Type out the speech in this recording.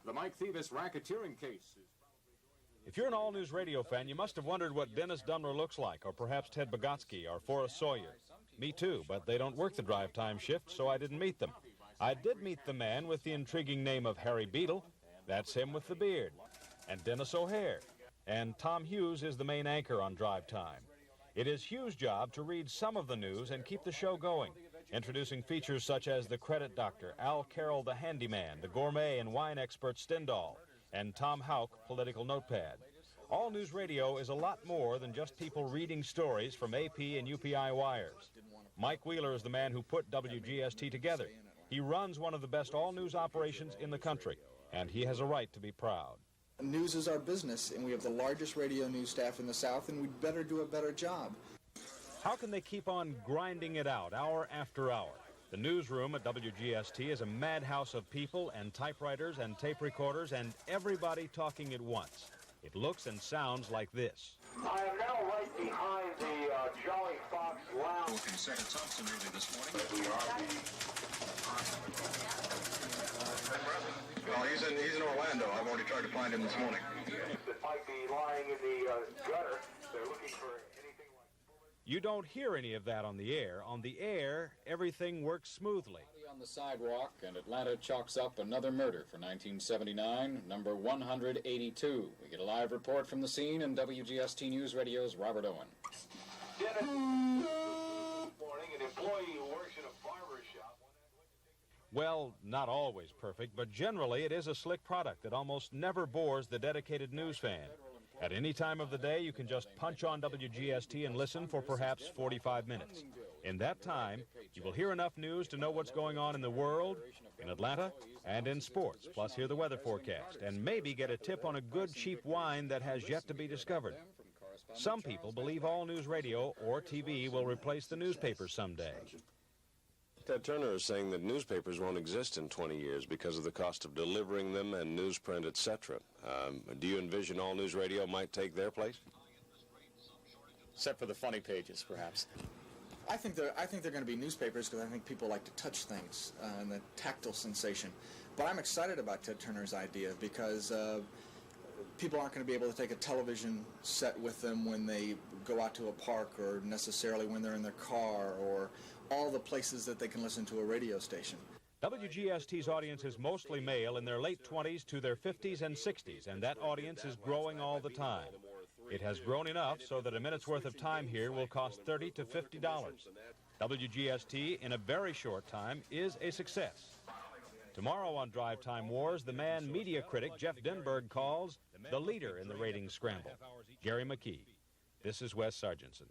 The Mike Thievis racketeering case is... If you're an all-news radio fan, you must have wondered what Dennis Dumler looks like, or perhaps Ted Bogotsky, or Forrest Sawyer. Me too, but they don't work the drive time shift, so I didn't meet them. I did meet the man with the intriguing name of Harry Beetle. That's him with the beard. And Dennis O'Hare. And Tom Hughes is the main anchor on Drive Time. It is Hughes' job to read some of the news and keep the show going, introducing features such as the credit doctor, Al Carroll the handyman, the gourmet and wine expert Stendhal, and Tom Houck, political notepad. All News Radio is a lot more than just people reading stories from AP and UPI wires. Mike Wheeler is the man who put WGST together. He runs one of the best all-news operations in the country, and he has a right to be proud. News is our business, and we have the largest radio news staff in the South, and we'd better do a better job. How can they keep on grinding it out hour after hour? The newsroom at WGST is a madhouse of people and typewriters and tape recorders and everybody talking at once. It looks and sounds like this. I am now right behind the Jolly Fox Lounge. Working Second Thompson early this morning. Well, he's in Orlando. I've already tried to find him this morning. That might be lying in the gutter. They're looking for anything like... You don't hear any of that on the air. On the air, everything works smoothly. On the sidewalk, and Atlanta chalks up another murder for 1979, number 182. We get a live report from the scene, and WGST News Radio's Robert Owen. Dennis, this morning, an employee who works in a barber shop. Well, not always perfect, but generally it is a slick product that almost never bores the dedicated news fan. At any time of the day, you can just punch on WGST and listen for perhaps 45 minutes. In that time, you will hear enough news to know what's going on in the world, in Atlanta, and in sports, plus hear the weather forecast, and maybe get a tip on a good, cheap wine that has yet to be discovered. Some people believe all news radio or TV will replace the newspapers someday. Ted Turner is saying that newspapers won't exist in 20 years because of the cost of delivering them and newsprint, etc. Do you envision all news radio might take their place? Except for the funny pages, perhaps. I think they're going to be newspapers because I think people like to touch things and the tactile sensation. But I'm excited about Ted Turner's idea because people aren't going to be able to take a television set with them when they go out to a park or necessarily when they're in their car or all the places that they can listen to a radio station. WGST's audience is mostly male in their late 20s to their 50s and 60s, and that audience is growing all the time. It has grown enough so that a minute's worth of time here will cost $30 to $50. WGST, in a very short time, is a success. Tomorrow on Drive Time Wars, the man media critic Jeff Denberg calls the leader in the ratings scramble, Gary McKee. This is Wes Sarginson.